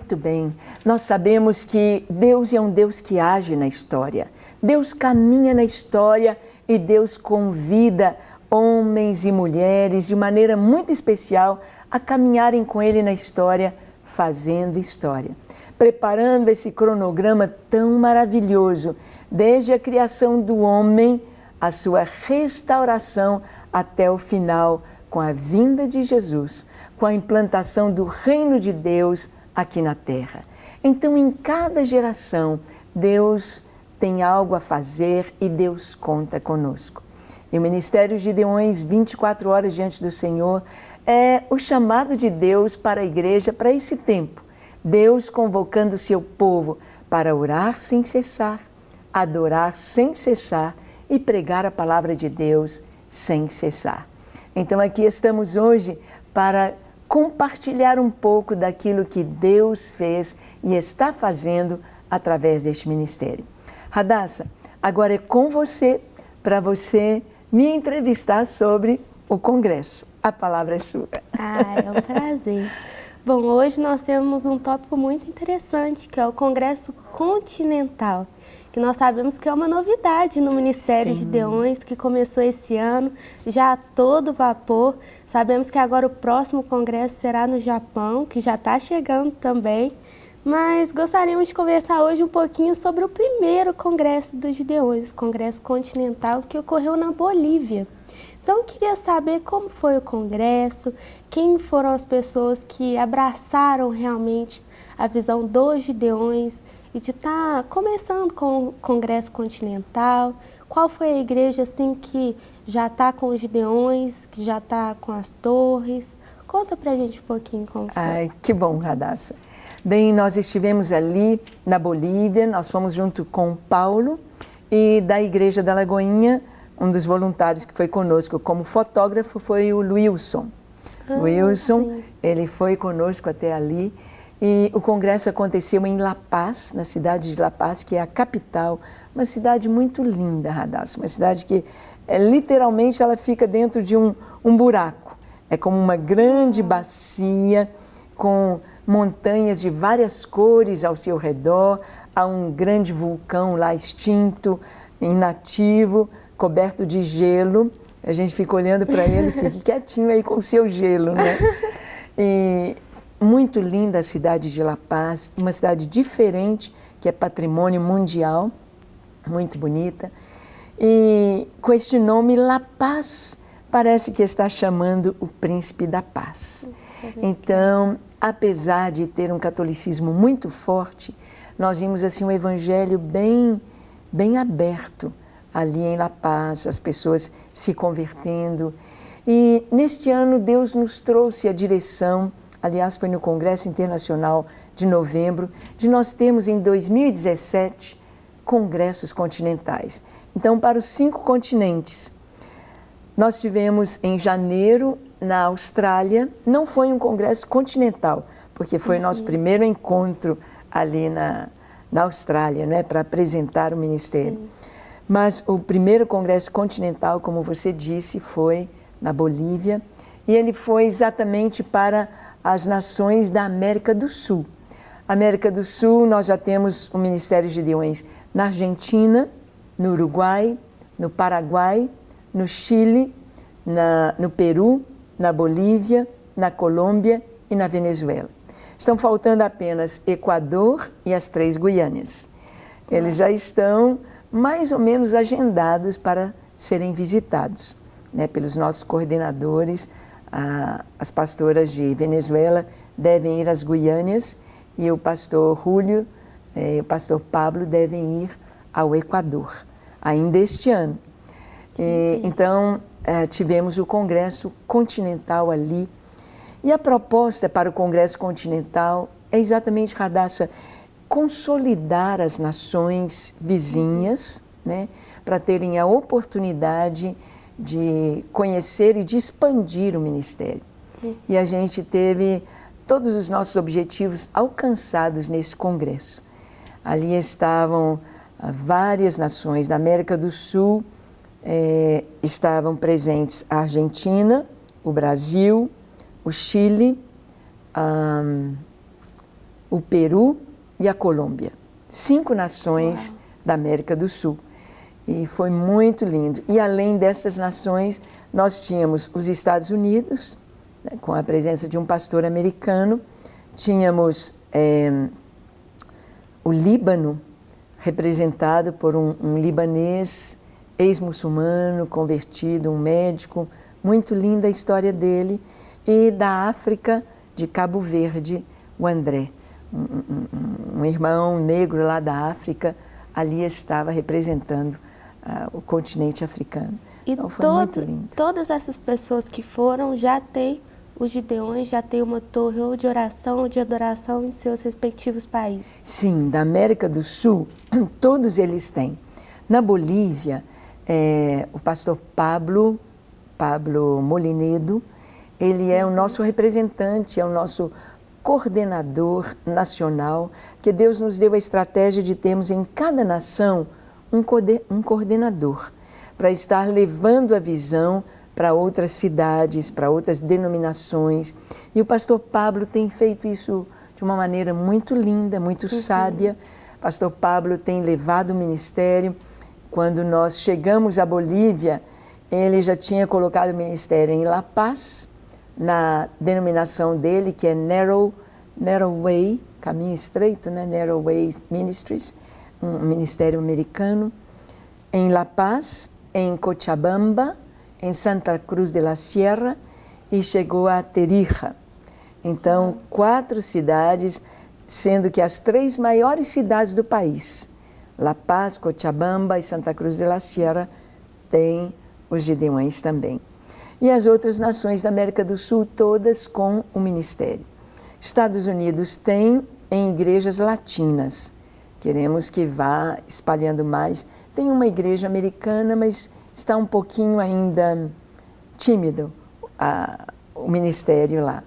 Muito bem, nós sabemos que Deus é um Deus que age na história. Deus caminha na história e Deus convida homens e mulheres de maneira muito especial a caminharem com Ele na história, fazendo história. Preparando esse cronograma tão maravilhoso, desde a criação do homem, a sua restauração até o final, com a vinda de Jesus, com a implantação do reino de Deus aqui na terra. Então, em cada geração, Deus tem algo a fazer e Deus conta conosco. E o Ministério Gideões, 24 horas diante do Senhor, é o chamado de Deus para a igreja para esse tempo. Deus convocando o seu povo para orar sem cessar, adorar sem cessar e pregar a palavra de Deus sem cessar. Então aqui estamos hoje para compartilhar um pouco daquilo que Deus fez e está fazendo através deste ministério. Radassa, agora é com você, para você me entrevistar sobre o Congresso. A palavra é sua. É um prazer. Bom, hoje nós temos um tópico muito interessante, que é o Congresso Continental, que nós sabemos que é uma novidade no Ministério Gideões, que começou esse ano, já a todo vapor. Sabemos que agora o próximo congresso será no Japão, que já está chegando também. Mas gostaríamos de conversar hoje um pouquinho sobre o primeiro congresso dos Gideões, o Congresso Continental, que ocorreu na Bolívia. Então, eu queria saber como foi o congresso, quem foram as pessoas que abraçaram realmente a visão dos Gideões e de estar começando com o Congresso Continental. Qual foi a igreja assim que já está com os Gideões, que já está com as torres? Conta pra gente um pouquinho como foi. Ai, que bom, Radassa. Bem, nós estivemos ali na Bolívia, nós fomos junto com Paulo e da Igreja da Lagoinha, um dos voluntários que foi conosco como fotógrafo foi o Wilson. Wilson, ele foi conosco até ali e o congresso aconteceu em La Paz, na cidade de La Paz, que é a capital, uma cidade muito linda, Radassa, uma cidade que literalmente ela fica dentro de um buraco. É como uma grande bacia com montanhas de várias cores ao seu redor, há um grande vulcão lá extinto, inativo, coberto de gelo. A gente fica olhando para ele, fique quietinho aí com o seu gelo, né? E muito linda a cidade de La Paz, uma cidade diferente, que é patrimônio mundial, muito bonita. E com este nome, La Paz, parece que está chamando o príncipe da paz. Então, apesar de ter um catolicismo muito forte, nós vimos assim um evangelho bem aberto ali em La Paz, as pessoas se convertendo. E neste ano Deus nos trouxe a direção, aliás foi no Congresso Internacional de novembro, de nós termos em 2017 congressos continentais. Então, para os 5 continentes. Nós tivemos em janeiro na Austrália, não foi um congresso continental, porque foi o nosso primeiro encontro ali na Austrália, né, para apresentar o ministério. Mas o primeiro congresso continental, como você disse, foi na Bolívia, e ele foi exatamente para as nações da América do Sul. América do Sul, nós já temos o Ministério Gideões na Argentina, no Uruguai, no Paraguai, no Chile, no Peru, na Bolívia, na Colômbia e na Venezuela. Estão faltando apenas Equador e as 3 Guianas. Eles já estão mais ou menos agendados para serem visitados, né, pelos nossos coordenadores. As pastoras de Venezuela devem ir às Guianas e o pastor Júlio e o pastor Pablo devem ir ao Equador, ainda este ano. Então, tivemos o Congresso Continental ali. E a proposta para o Congresso Continental é exatamente, Radassa, consolidar as nações vizinhas, né, para terem a oportunidade de conhecer e de expandir o ministério. E a gente teve todos os nossos objetivos alcançados nesse congresso. Ali estavam várias nações da América do Sul, estavam presentes a Argentina, o Brasil, o Chile, o Peru e a Colômbia. 5 nações da América do Sul. E foi muito lindo. E além destas nações, nós tínhamos os Estados Unidos, né, com a presença de um pastor americano, tínhamos o Líbano, representado por um libanês ex-muçulmano, convertido, um médico, muito linda a história dele, e da África, de Cabo Verde, o André, um irmão negro lá da África, ali estava representando o continente africano. E então foi muito lindo. Todas essas pessoas que foram já têm, os gideões já têm uma torre ou de oração ou de adoração em seus respectivos países? Sim, da América do Sul, todos eles têm. Na Bolívia, o pastor Pablo Molinedo, ele é o nosso representante, é o nosso coordenador nacional, que Deus nos deu a estratégia de termos em cada nação um coordenador, para estar levando a visão para outras cidades, para outras denominações. E o pastor Pablo tem feito isso de uma maneira muito linda, muito sábia. O pastor Pablo tem levado o ministério. Quando nós chegamos à Bolívia, ele já tinha colocado o ministério em La Paz, na denominação dele, que é Narrow Way, caminho estreito, né? Narrow Way Ministries, um ministério americano, em La Paz, em Cochabamba, em Santa Cruz de la Sierra, e chegou a Tarija. Então, 4 cidades, sendo que as 3 maiores cidades do país, La Paz, Cochabamba e Santa Cruz de la Sierra, têm os gideões também. E as outras nações da América do Sul, todas com o ministério. Estados Unidos tem em igrejas latinas. Queremos que vá espalhando mais. Tem uma igreja americana, mas está um pouquinho ainda tímido o ministério lá.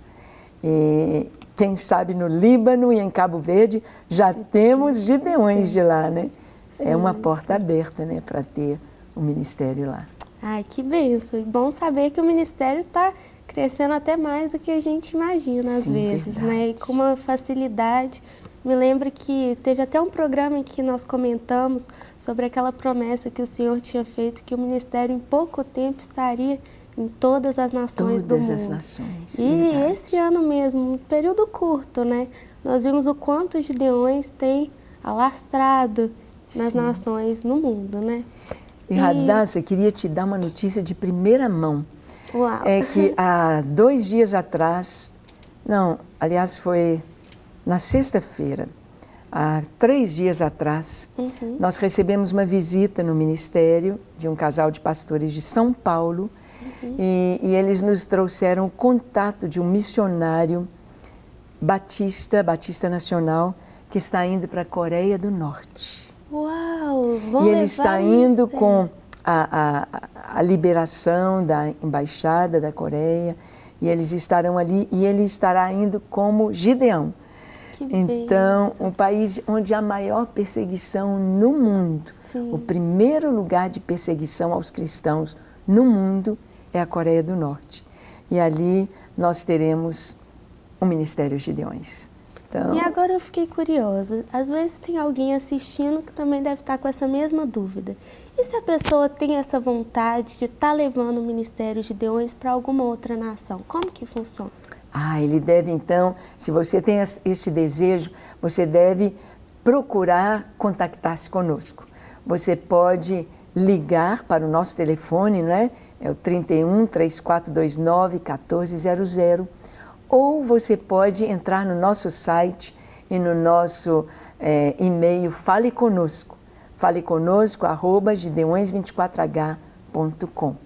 E quem sabe no Líbano e em Cabo Verde já temos gideões de lá, né? Sim. É uma porta aberta, né, para ter o ministério lá. Ai, que benção. Bom saber que o ministério está crescendo até mais do que a gente imagina às vezes, verdade, né? E com uma facilidade. Me lembro que teve até um programa em que nós comentamos sobre aquela promessa que o Senhor tinha feito, que o ministério em pouco tempo estaria em todas as nações do mundo. Todas as nações, e verdade. Esse ano mesmo, um período curto, né? Nós vimos o quanto os gideões têm alastrado nas nações no mundo, né? E Radassa, eu queria te dar uma notícia de primeira mão. Uau. É que há 2 dias atrás, não, aliás foi na sexta-feira, há 3 dias atrás, nós recebemos uma visita no ministério de um casal de pastores de São Paulo, e eles nos trouxeram o contato de um missionário batista nacional, que está indo para a Coreia do Norte. Uau! E ele está indo com a liberação da embaixada da Coreia, e eles estarão ali, e ele estará indo como Gideão. Então, um país onde há maior perseguição no mundo, sim, o primeiro lugar de perseguição aos cristãos no mundo é a Coreia do Norte. E ali nós teremos o Ministério Gideões. Então... E agora eu fiquei curiosa, às vezes tem alguém assistindo que também deve estar com essa mesma dúvida. E se a pessoa tem essa vontade de estar levando o Ministério Gideões para alguma outra nação, como que funciona? Ele deve então, se você tem este desejo, você deve procurar contactar-se conosco. Você pode ligar para o nosso telefone, não é? É o 31 3429 1400. Ou você pode entrar no nosso site e no nosso e-mail Fale Conosco, faleconosco@gideões24h.com.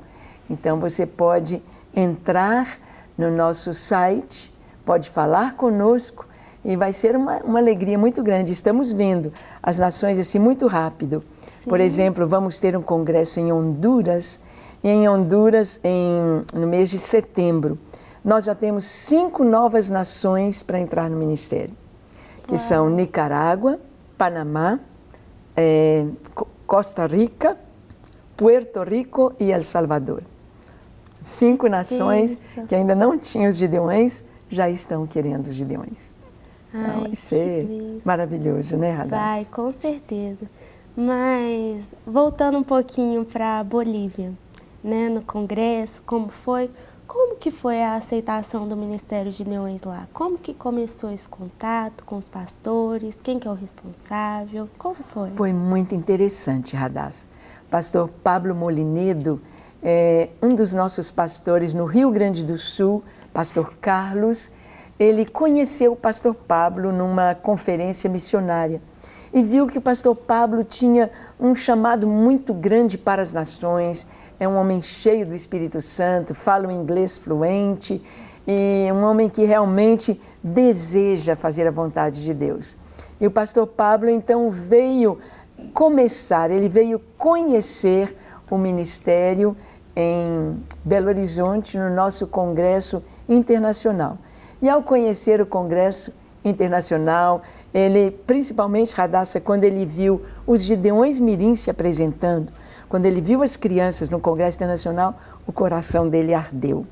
Então você pode entrar no nosso site, pode falar conosco e vai ser uma alegria muito grande. Estamos vendo as nações assim muito rápido. Sim. Por exemplo, vamos ter um congresso em Honduras, e em Honduras no mês de setembro. Nós já temos 5 novas nações para entrar no ministério, que são Nicarágua, Panamá, Costa Rica, Puerto Rico e El Salvador. 5 nações que ainda não tinham os gideões, já estão querendo os gideões. Então, vai ser maravilhoso, né, Radassa? Vai, com certeza. Mas, voltando um pouquinho para a Bolívia, né, no Congresso, como que foi a aceitação do Ministério de Leões lá? Como que começou esse contato com os pastores? Quem que é o responsável? Como foi? Foi muito interessante, Radassa. Pastor Pablo Molinedo é um dos nossos pastores no Rio Grande do Sul, pastor Carlos. Ele conheceu o pastor Pablo numa conferência missionária e viu que o pastor Pablo tinha um chamado muito grande para as nações. É um homem cheio do Espírito Santo, fala um inglês fluente e um homem que realmente deseja fazer a vontade de Deus. E o pastor Pablo então veio conhecer o ministério em Belo Horizonte, no nosso Congresso Internacional. E ao conhecer o Congresso Internacional, ele, principalmente, Radassa, quando ele viu os Gideões Mirim se apresentando, quando ele viu as crianças no Congresso Internacional, o coração dele ardeu.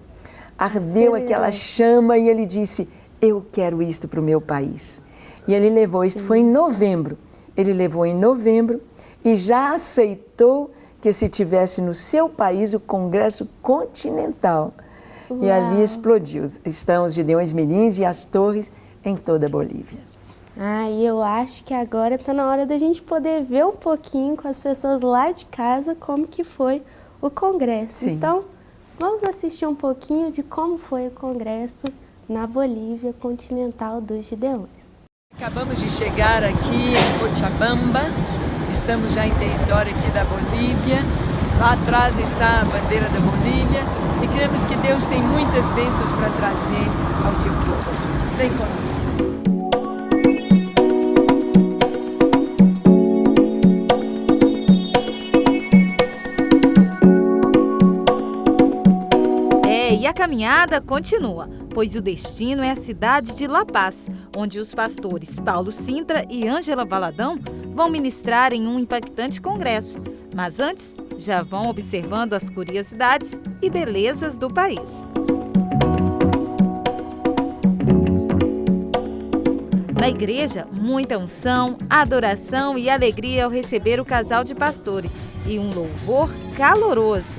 Ardeu aquela chama e ele disse, eu quero isto para o meu país. E ele levou, isto foi em novembro, ele levou em novembro e já aceitou que se tivesse no seu país o Congresso Continental. Uau. E ali explodiu. Estão os Gideões Mirins e as torres em toda a Bolívia. E eu acho que agora está na hora da gente poder ver um pouquinho com as pessoas lá de casa como que foi o Congresso. Sim. Então, vamos assistir um pouquinho de como foi o Congresso na Bolívia Continental dos Gideões. Acabamos de chegar aqui em Cochabamba, estamos já em território aqui da Bolívia. Lá atrás está a bandeira da Bolívia e cremos que Deus tem muitas bênçãos para trazer ao seu povo. Vem conosco. E a caminhada continua, pois o destino é a cidade de La Paz, onde os pastores Paulo Sintra e Ângela Valadão vão ministrar em um impactante congresso. Mas antes, já vão observando as curiosidades e belezas do país. Na igreja, muita unção, adoração e alegria ao receber o casal de pastores e um louvor caloroso.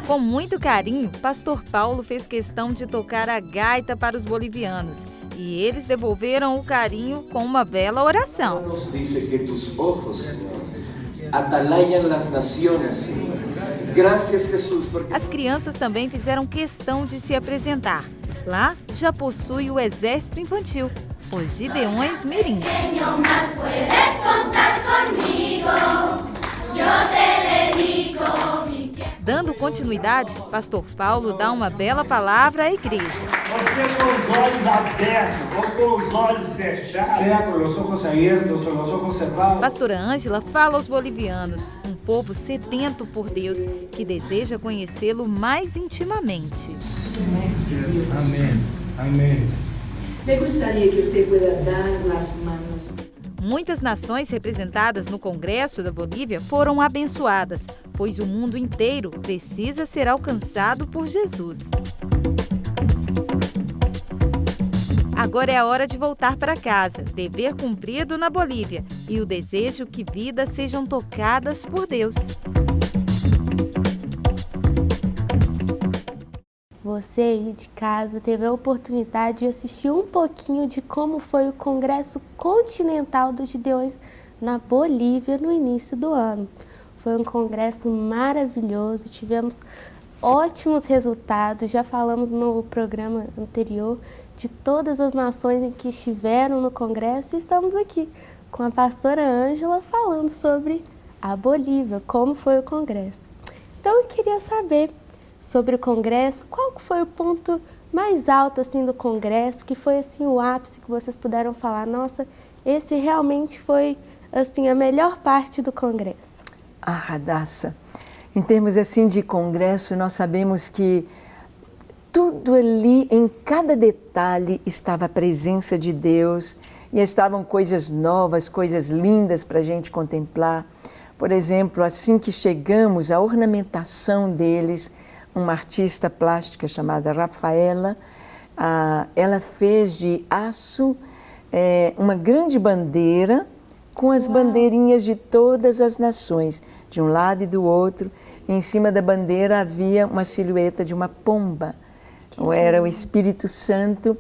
Com muito carinho, pastor Paulo fez questão de tocar a gaita para os bolivianos e eles devolveram o carinho com uma bela oração. Nos diz que tus ojos atalaiam las naciones. Gracias, Jesus. As crianças também fizeram questão de se apresentar. Lá já possui o exército infantil, os Gideões Mirim. Dando continuidade, pastor Paulo dá uma bela palavra à igreja. Você com os olhos abertos ou com os olhos fechados? Seja com os olhos abertos ou os olhos cerrados. Pastora Ângela fala aos bolivianos, um povo sedento por Deus, que deseja conhecê-lo mais intimamente. Amém. Amém. Me gostaria que você pudesse dar as mãos. Muitas nações representadas no Congresso da Bolívia foram abençoadas, pois o mundo inteiro precisa ser alcançado por Jesus. Agora é a hora de voltar para casa, dever cumprido na Bolívia e o desejo que vidas sejam tocadas por Deus. Você aí de casa teve a oportunidade de assistir um pouquinho de como foi o Congresso Continental dos Gideões na Bolívia no início do ano. Foi um congresso maravilhoso, tivemos ótimos resultados, já falamos no programa anterior de todas as nações em que estiveram no congresso e estamos aqui com a pastora Ângela falando sobre a Bolívia, como foi o congresso. Então eu queria saber sobre o congresso, qual foi o ponto mais alto assim do congresso, que foi assim o ápice que vocês puderam falar, nossa, esse realmente foi assim a melhor parte do congresso? Radassa, em termos assim de congresso, nós sabemos que tudo ali, em cada detalhe, estava a presença de Deus e estavam coisas novas, coisas lindas para a gente contemplar. Por exemplo, assim que chegamos, a ornamentação deles uma artista plástica chamada Rafaela. Ela fez de aço uma grande bandeira com as bandeirinhas de todas as nações, de um lado e do outro. Em cima da bandeira havia uma silhueta de uma pomba. Era o Espírito Santo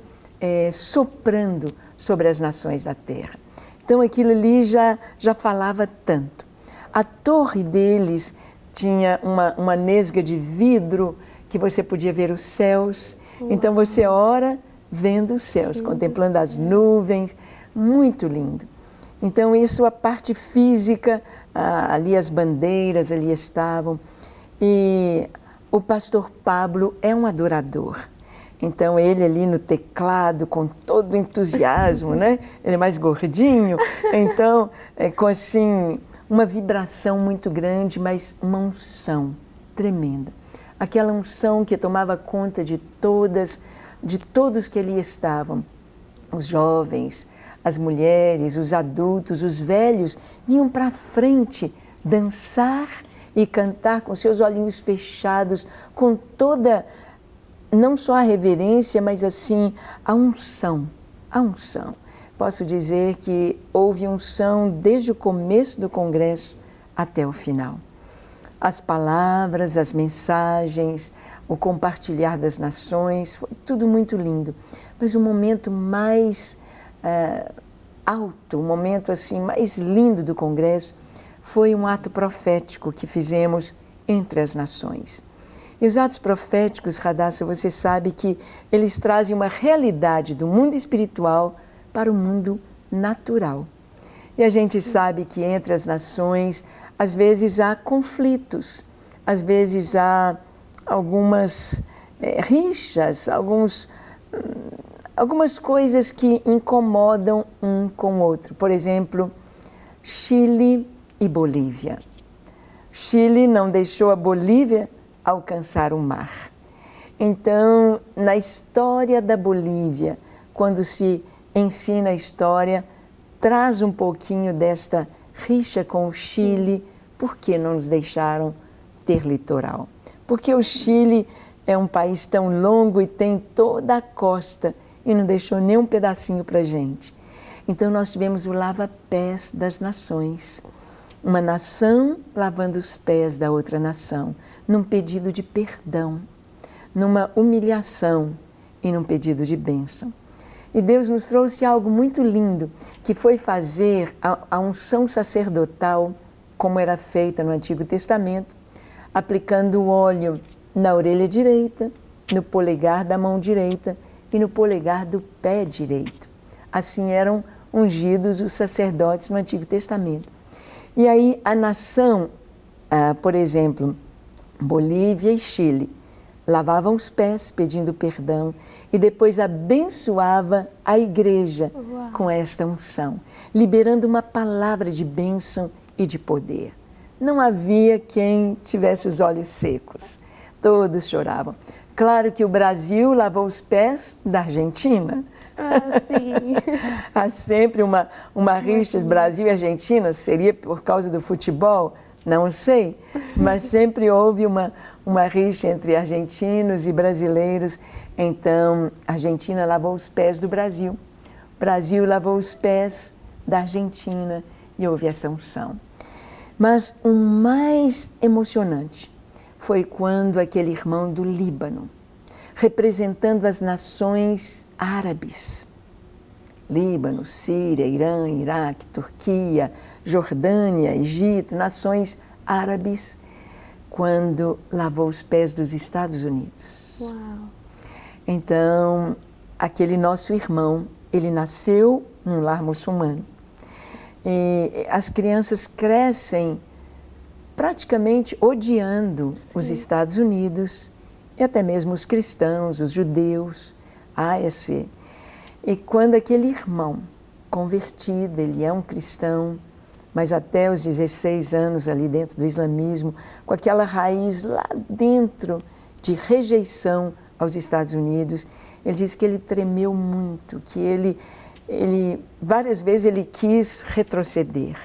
soprando sobre as nações da terra. Então aquilo ali já falava tanto. A torre deles tinha uma nesga de vidro que você podia ver os céus. Então você ora vendo os céus, contemplando as nuvens, muito lindo. Então isso, a parte física, ali as bandeiras ali estavam. E o pastor Pablo é um adorador. Então ele ali no teclado, com todo o entusiasmo, né? Ele é mais gordinho, então com assim uma vibração muito grande, mas uma unção tremenda. Aquela unção que tomava conta de todos que ali estavam. Os jovens, as mulheres, os adultos, os velhos, vinham para frente dançar e cantar com seus olhinhos fechados, com toda, não só a reverência, mas assim, a unção, a unção. Posso dizer que houve unção desde o começo do congresso até o final. As palavras, as mensagens, o compartilhar das nações, foi tudo muito lindo. Mas o momento mais alto, o momento assim mais lindo do congresso foi um ato profético que fizemos entre as nações. E os atos proféticos, Radassa, você sabe que eles trazem uma realidade do mundo espiritual para o mundo natural. E a gente sabe que entre as nações, às vezes há conflitos, às vezes há algumas rixas, algumas coisas que incomodam um com o outro. Por exemplo, Chile e Bolívia. Chile não deixou a Bolívia alcançar o mar. Então, na história da Bolívia, quando se ensina a história, traz um pouquinho desta rixa com o Chile. Por que não nos deixaram ter litoral? Porque o Chile é um país tão longo e tem toda a costa e não deixou nem um pedacinho para a gente. Então nós tivemos o lava-pés das nações. Uma nação lavando os pés da outra nação, num pedido de perdão, numa humilhação e num pedido de bênção. E Deus nos trouxe algo muito lindo, que foi fazer a unção sacerdotal, como era feita no Antigo Testamento, aplicando o óleo na orelha direita, no polegar da mão direita e no polegar do pé direito. Assim eram ungidos os sacerdotes no Antigo Testamento. E aí a nação, por exemplo, Bolívia e Chile, lavavam os pés pedindo perdão e depois abençoava a igreja com esta unção, liberando uma palavra de bênção e de poder. Não havia quem tivesse os olhos secos, todos choravam. Claro que o Brasil lavou os pés da Argentina. Sim. Há sempre uma rixa de Brasil e Argentina, seria por causa do futebol? Não sei, mas sempre houve uma rixa entre argentinos e brasileiros. Então, a Argentina lavou os pés do Brasil, o Brasil lavou os pés da Argentina e houve essa unção. Mas o mais emocionante foi quando aquele irmão do Líbano, representando as nações árabes, Líbano, Síria, Irã, Iraque, Turquia, Jordânia, Egito, nações árabes, quando lavou os pés dos Estados Unidos. Uau. Então, aquele nosso irmão, ele nasceu num lar muçulmano. E as crianças crescem praticamente odiando os Estados Unidos e até mesmo os cristãos, os judeus, ASC. E quando aquele irmão convertido, ele é um cristão, mas até os 16 anos ali dentro do islamismo, com aquela raiz lá dentro de rejeição aos Estados Unidos, ele diz que ele tremeu muito, que ele várias vezes ele quis retroceder,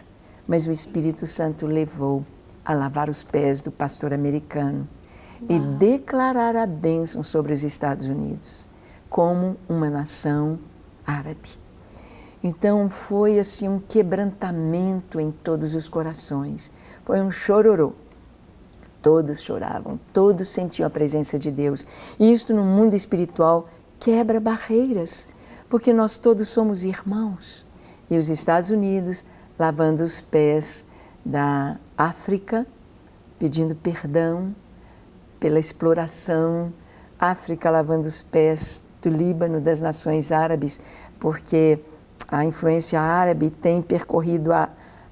mas o Espírito Santo levou a lavar os pés do pastor americano. e declarar a bênção sobre os Estados Unidos como uma nação árabe. Então foi assim um quebrantamento em todos os corações, foi um chororô. Todos choravam, todos sentiam a presença de Deus. E isto no mundo espiritual quebra barreiras, porque nós todos somos irmãos. E os Estados Unidos lavando os pés da África, pedindo perdão pela exploração, África lavando os pés do Líbano, das nações árabes, porque a influência árabe tem percorrido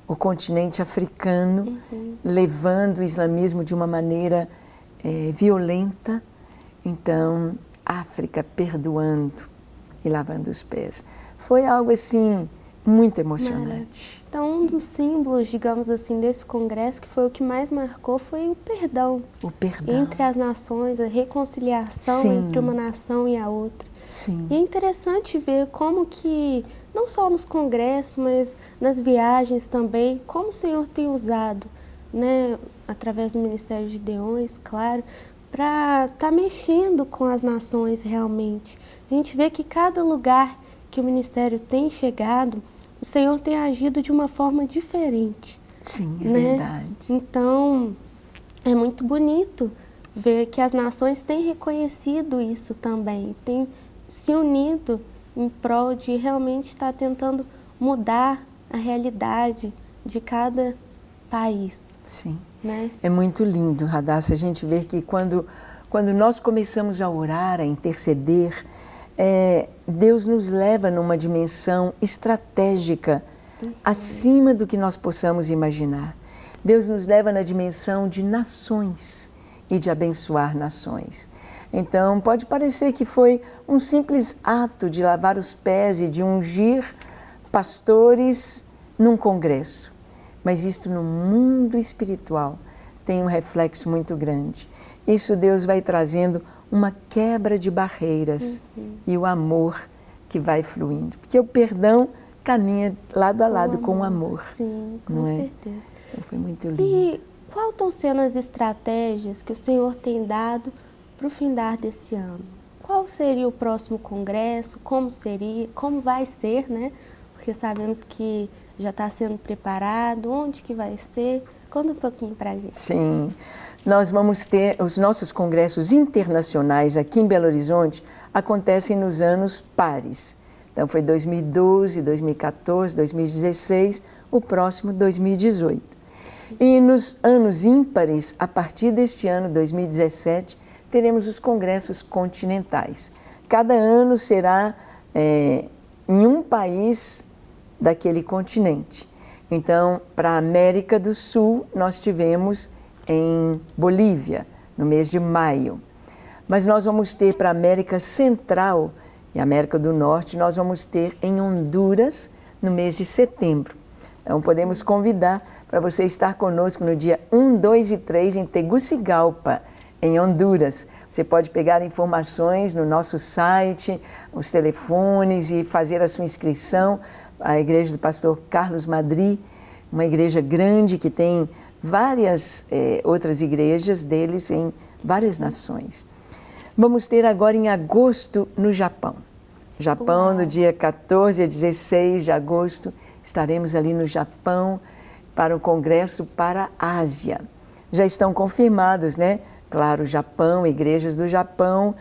o continente africano, levando o islamismo de uma maneira violenta. Então, África perdoando e lavando os pés. Foi algo assim muito emocionante. Então, um dos símbolos, digamos assim, desse congresso, que foi o que mais marcou, foi o perdão. O perdão. Entre as nações, a reconciliação entre uma nação e a outra. Sim. E é interessante ver como que, não só nos congressos, mas nas viagens também, como o Senhor tem usado, né, através do Ministério de Deões, claro, para estar mexendo com as nações realmente. A gente vê que cada lugar que o Ministério tem chegado, o Senhor tem agido de uma forma diferente. Sim, é né? verdade. Então, é muito bonito ver que as nações têm reconhecido isso também, têm se unido em prol de realmente estar tentando mudar a realidade de cada país. Sim. Né? É muito lindo, Radassa, a gente ver que quando nós começamos a orar, a interceder, Deus nos leva numa dimensão estratégica, acima do que nós possamos imaginar. Deus nos leva na dimensão de nações e de abençoar nações. Então, pode parecer que foi um simples ato de lavar os pés e de ungir pastores num congresso. Mas isto no mundo espiritual tem um reflexo muito grande. Isso Deus vai trazendo uma quebra de barreiras e o amor que vai fluindo. Porque o perdão caminha lado a lado com o amor. Sim, com não certeza. Então, foi muito lindo. E quais estão sendo as estratégias que o Senhor tem dado para o findar desse ano? Qual seria o próximo congresso? Como seria? Como vai ser, né? Porque sabemos que já está sendo preparado. Onde que vai ser? Conta um pouquinho para a gente. Sim, nós vamos ter os nossos congressos internacionais aqui em Belo Horizonte, acontecem nos anos pares. Então foi 2012, 2014, 2016, o próximo 2018. E nos anos ímpares, a partir deste ano, 2017, teremos os congressos continentais. Cada ano será em um país daquele continente. Então, para a América do Sul, nós tivemos em Bolívia, no mês de maio. Mas nós vamos ter para a América Central e América do Norte, nós vamos ter em Honduras, no mês de setembro. Então, podemos convidar para você estar conosco no dia 1, 2 e 3 em Tegucigalpa, em Honduras. Você pode pegar informações no nosso site, os telefones e fazer a sua inscrição. A igreja do pastor Carlos Madri, uma igreja grande que tem várias outras igrejas deles em várias nações. Vamos ter agora em agosto no Japão. Japão, no dia 14 a 16 de agosto, estaremos ali no Japão para o Congresso para a Ásia. Já estão confirmados, né? Claro, o Japão, igrejas do Japão,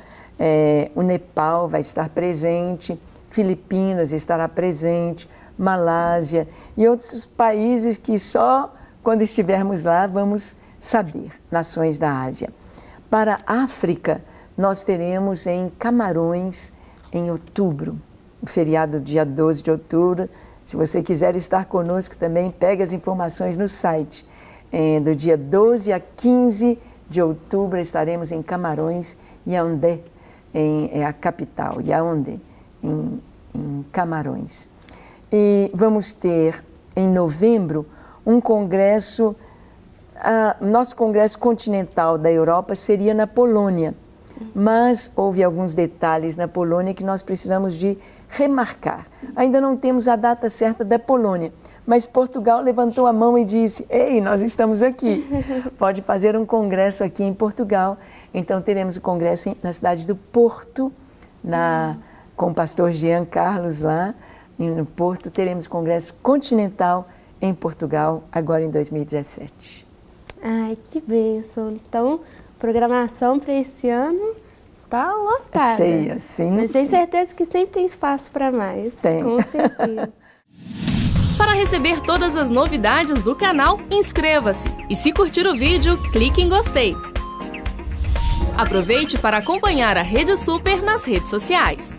o Nepal vai estar presente, Filipinas estará presente, Malásia e outros países que só quando estivermos lá vamos saber, nações da Ásia. Para a África, nós teremos em Camarões, em outubro, o feriado dia 12 de outubro. Se você quiser estar conosco também, pegue as informações no site. Do dia 12 a 15 de outubro estaremos em Camarões, Yaoundé, é a capital, Yaoundé, em Camarões. E vamos ter em novembro um congresso, nosso congresso continental da Europa seria na Polônia, mas houve alguns detalhes na Polônia que nós precisamos de remarcar. Ainda não temos a data certa da Polônia, Mas Portugal levantou a mão e disse, ei, nós estamos aqui, pode fazer um congresso aqui em Portugal. Então teremos o congresso na cidade do Porto, com o pastor Jean Carlos lá, no Porto. Teremos congresso continental em Portugal, agora em 2017. Ai, que bênção. Então, programação para esse ano tá lotada. Cheia, sim. Mas tenho certeza que sempre tem espaço para mais. Tem. Com certeza. Para receber todas as novidades do canal, inscreva-se. E se curtir o vídeo, clique em gostei. Aproveite para acompanhar a Rede Super nas redes sociais.